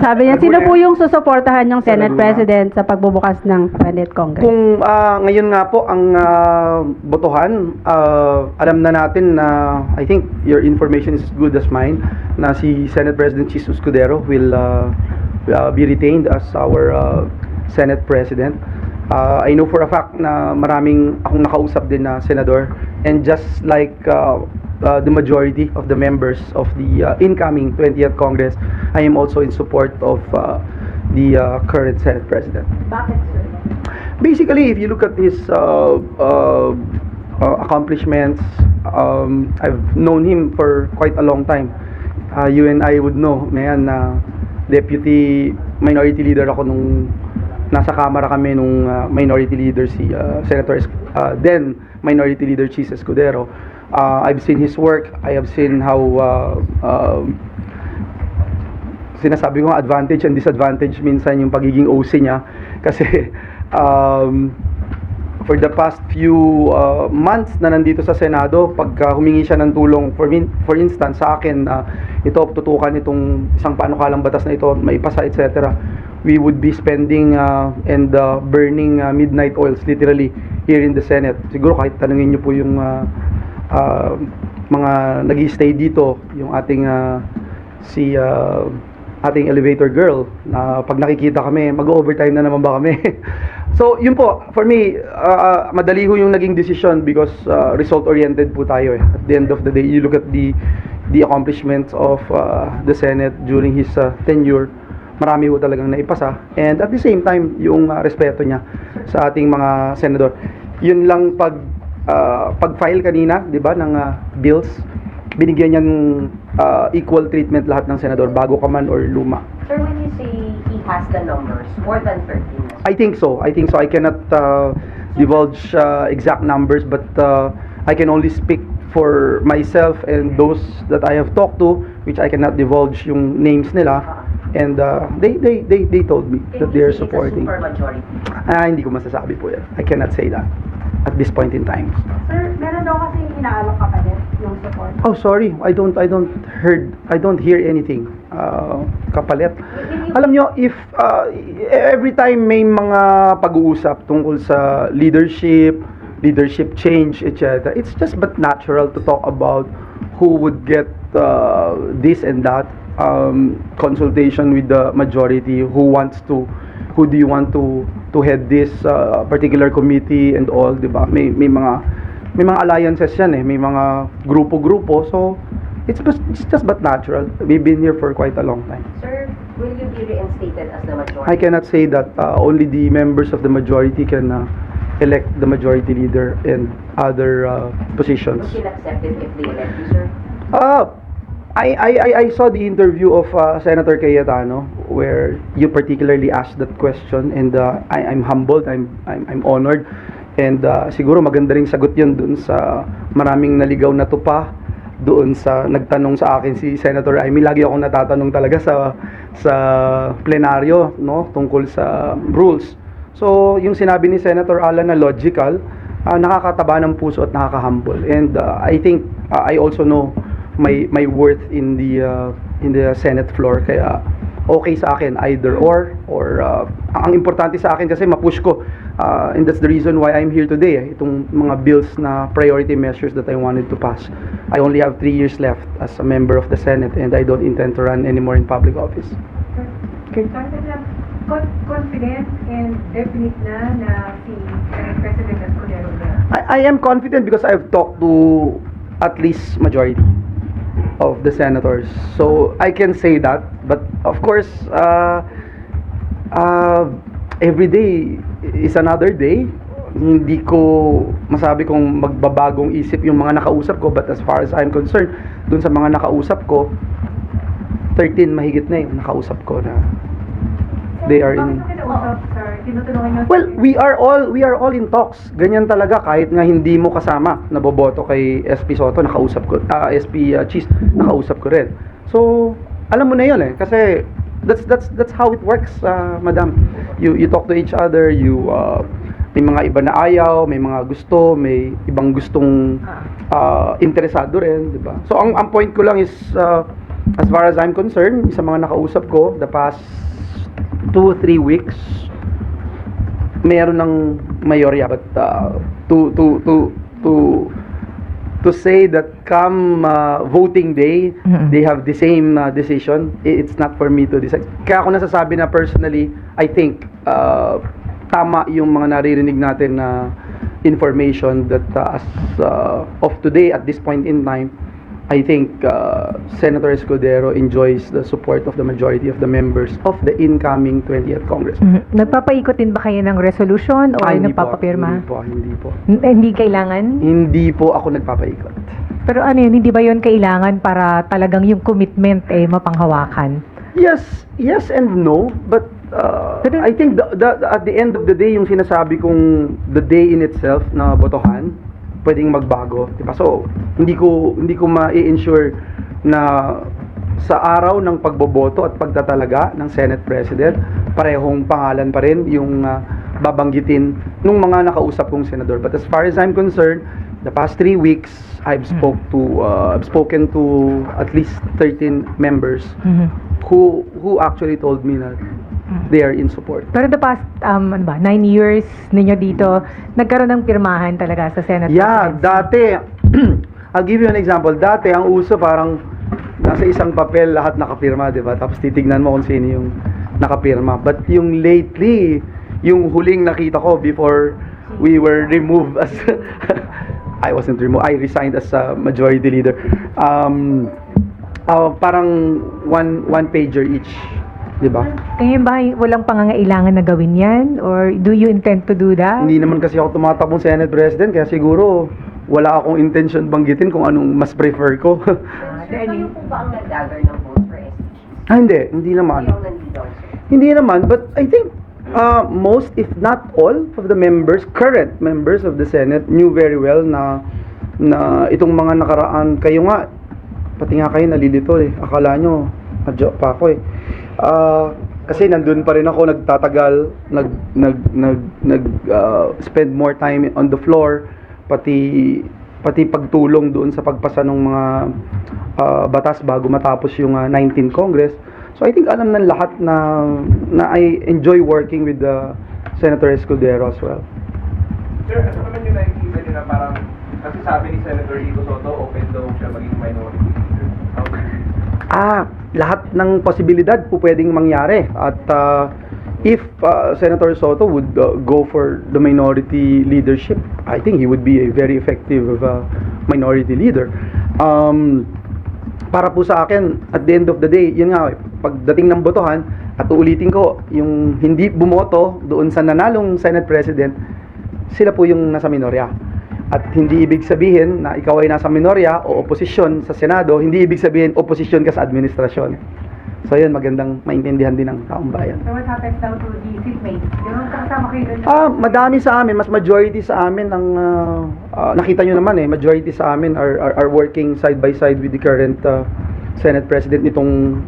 Sabi niya, sino po yung susuportahan yung Senate President sa pagbubukas ng Senate Congress? Kung ngayon nga po ang botohan, alam na natin na I think your information is as good as mine na si Senate President Chis Escudero will be retained as our Senate President. I know for a fact na maraming akong nakausap din na senador, and just like the majority of the members of the incoming 20th Congress, I am also in support of the current Senate President. Bakit, sir? Basically, if you look at his accomplishments, I've known him for quite a long time. You and I would know, mayan, na deputy minority leader ako nung nasa Kamara kami nung minority leader si Senator then minority leader Chis Escudero. I've seen his work. I have seen how sinasabi ko advantage and disadvantage minsan yung pagiging OC niya kasi for the past few months na nandito sa Senado, pag humingi siya ng tulong, for instance sa akin, ito tutukan itong isang panukalang batas na ito maipasa, etc., we would be spending and burning midnight oils literally here in the Senate. Siguro kahit tanungin niyo po yung mga nag-i-stay dito, yung ating ating elevator girl, na pag nakikita kami, mag-overtime na naman ba kami? So, yun po, for me, madali ho yung naging decision because result-oriented po tayo eh. At the end of the day, you look at the accomplishments of the Senate during his tenure, marami ho talagang naipasa. And at the same time, yung respeto niya sa ating mga senador. Yun lang pag-file kanina, di ba, ng bills, binigyan niya ng equal treatment lahat ng senador, bago ka man or luma. Sir, when you say he has the numbers, more than 13? I think so. I cannot divulge exact numbers, but I can only speak for myself and those that I have talked to, which I cannot divulge yung names nila. And they told me that they are supporting. Super majority. Hindi ko masasabi po yan. I cannot say that at this point in time. Sir, meron daw kasi inaalok ka pa din yung support. Oh, sorry. I don't hear anything. Kapalit. Alam nyo, if every time may mga pag-uusap tungkol sa leadership change, etc., it's just but natural to talk about who would get this and that. Consultation with the majority, who do you want to head this particular committee and all, di ba? May mga alliances yan eh, may mga grupo, so it's just but natural. We've been here for quite a long time. Sir, will you be reinstated as the majority? I cannot say that. Only the members of the majority can elect the majority leader and other positions. Would you accept it if they elect you, sir? I saw the interview of Senator Cayetano where you particularly asked that question, and I'm humbled, I'm honored, and siguro maganda ring sagot yun dun sa maraming naligaw na tupa doon sa nagtanong sa akin si Senator Amy. Lagi akong natatanong talaga sa plenaryo, no, tungkol sa rules. So yung sinabi ni Senator Alan na logical, nakakataba ng puso at nakakahumble, and I think I also know my worth in the Senate floor, kaya okay sa akin either or ang importante sa akin kasi ma-push ko, and that's the reason why I'm here today, itong mga bills na priority measures that I wanted to pass. I only have 3 years left as a member of the Senate, and I don't intend to run anymore in public office. Okay. Confident and definite na si President Escudero na. I am confident because I've talked to at least majority of the senators, so I can say that. But of course, every day is another day. Hindi ko masabi kung magbabagong isip yung mga nakausap ko, but as far as I'm concerned, dun sa mga nakausap ko, 13 mahigit na yung nakausap ko na they are in. Well, we are all in talks. Ganyan talaga, kahit nga hindi mo kasama, naboboto kay SP Soto, nakausap ko, SP Chis, nakausap ko rin. So, alam mo na 'yon eh, kasi that's how it works, madam. You talk to each other, may mga iba na ayaw, may mga gusto, may ibang gustong interesado rin, 'di ba? So, ang point ko lang is as far as I'm concerned, sa mga nakausap ko, the past 2-3 weeks, mayroon ng mayorya. But to say that come voting day, they have the same decision, it's not for me to decide. Kaya ako nasasabi na personally, I think tama yung mga naririnig natin na information that as of today, at this point in time, I think Senator Escudero enjoys the support of the majority of the members of the incoming 20th Congress. Nagpapaikot din ba kayo ng resolution o Hindi po. nagpapapirma? Hindi po. Hindi kailangan? Hindi po ako nagpapaikot. Pero ano yun, hindi ba yun kailangan para talagang yung commitment mapanghawakan? Yes and no, but Pero- I think at the end of the day, yung sinasabi kong the day in itself na botohan, pwedeng magbago, diba? So, hindi ko ma-ensure na sa araw ng pagboboto at pagtatalaga ng Senate President, parehong pangalan pa rin yung babanggitin nung mga nakausap kong senador. But as far as I'm concerned, the past 3 weeks, I've spoken to at least 13 members who actually told me that they are in support. Pero the past 9 years ninyo dito, nagkaroon ng pirmahan talaga sa Senate Yeah, presidency. dati, I'll give you an example. Dati, ang uso parang nasa isang papel lahat nakapirma, di ba? Tapos titignan mo kung sino yung nakapirma. But yung lately, yung huling nakita ko before we were removed as I wasn't removed, I resigned as a majority leader. Parang one pager each, di ba? Ngayon ba walang pangangailangan na gawin yan? Or do you intend to do that? Hindi naman kasi ako tumatakbong Senate President, kaya siguro wala akong intention banggitin kung anong mas prefer ko. Sir, kayo po ba ang nag-gather ng votes for SG? Hindi naman. Kayo ang nandito, sir. Hindi naman, but I think most, if not all, of the members, current members of the Senate, knew very well na itong mga nakaraan, kayo nga, pati nga kayo nalilito eh. Akala nyo, adyo pa ako eh. Kasi nandun pa rin ako, nagtatagal, spend more time on the floor, pati pagtulong doon sa pagpasa ng mga batas bago matapos yung 19th Congress. So I think alam ng lahat na I enjoy working with Senator Escudero as well. Sir, ano naman yung nakikita nyo na parang, kasi sabi ni Senator Rico Soto, open daw siya maging minority leader. How do you see it? Lahat ng posibilidad po pwedeng mangyari. At if Senator Soto would go for the minority leadership, I think he would be a very effective minority leader. Para po sa akin, at the end of the day, yun nga, pagdating ng botohan, at uulitin ko, yung hindi bumoto doon sa nanalong Senate President, sila po yung nasa minorya. At hindi ibig sabihin na ikaw ay nasa minorya o oposisyon sa Senado, hindi ibig sabihin oposisyon ka sa administrasyon. So yun, magandang maintindihan din ng taong bayan. So what happens now to the seatmates? Yung kasama kayo doon? Madami sa amin, mas majority sa amin ang nakita nyo naman majority sa amin are working side by side with the current Senate President nitong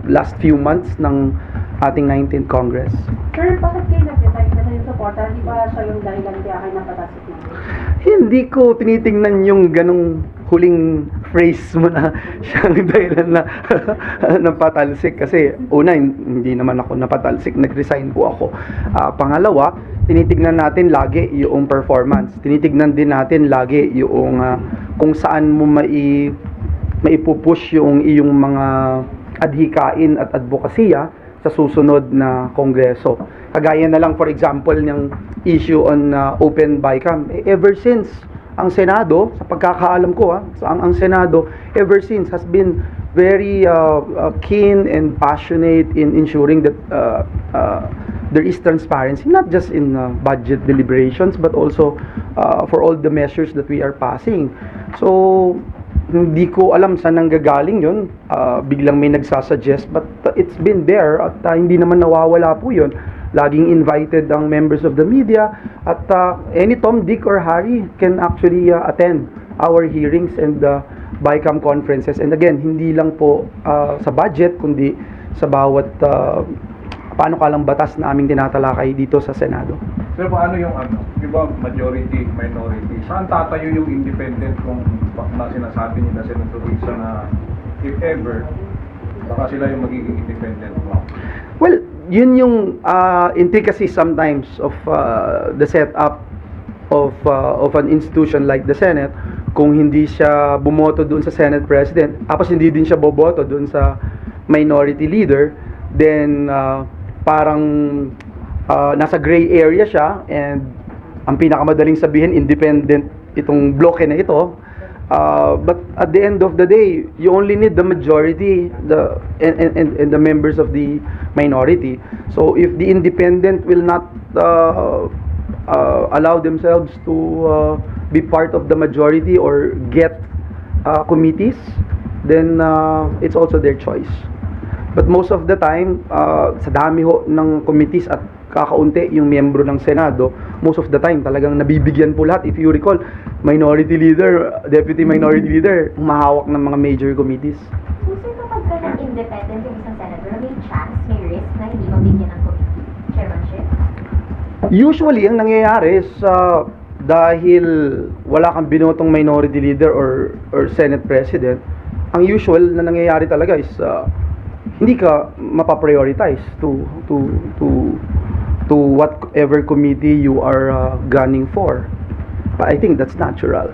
last few months ng ating 19th Congress. Sir, bakit kayo nag-decide na yung supporta? Di ba siya yung dahilan kaya kayo napatasok na? Hindi ko tinitingnan yung ganong huling phrase mo na siyang dahilan na napatalsik. Kasi una, hindi naman ako napatalsik, nag-resign po ako. Pangalawa, tinitignan natin lagi yung performance. Tinitignan din natin lagi yung kung saan mo maipupush yung iyong mga adhikain at advokasya sa susunod na kongreso. Kagaya na lang, for example, ng issue on open BICAM. Ever since ang Senado, sa pagkakaalam ko, ang Senado, ever since has been very keen and passionate in ensuring that there is transparency, not just in budget deliberations, but also for all the measures that we are passing. So, hindi ko alam saan nanggagaling yun. Biglang may nagsasuggest, but it's been there at hindi naman nawawala po yun. Laging invited ang members of the media at any Tom, Dick, or Harry can actually attend our hearings and BICAM conferences. And again, hindi lang po sa budget, kundi sa bawat panukalang batas na aming tinatalakay dito sa Senado. Sir, paano yung di ba majority, minority? Saan tatayo yung independent kung na sinasabi ni na Senator Risa na if ever, baka sila yung magiging independent mo. Well, yun yung intricacy sometimes of the setup of an institution like the Senate. Kung hindi siya bumoto doon sa Senate President, tapos hindi din siya boboto doon sa Minority Leader, then parang nasa gray area siya, and ang pinakamadaling sabihin, independent itong bloke na ito. But at the end of the day, you only need the majority, and the members of the minority. So if the independent will not allow themselves to be part of the majority or get committees, then it's also their choice. But most of the time, sa dami ho ng committees at kakaunti yung miyembro ng Senado, most of the time talagang nabibigyan po lahat. If you recall, Minority Leader, Deputy Minority Leader, mahawak ng mga major committees. So, sir, kapag ka independent yung isang senator, may chance, may risk na hindi mabigyan ng committee chairmanship? Usually, ang nangyayari is dahil wala kang binotong Minority Leader or Senate President, ang usual na nangyayari talaga is hindi ka mapaprioritize to whatever committee you are gunning for. But I think that's natural.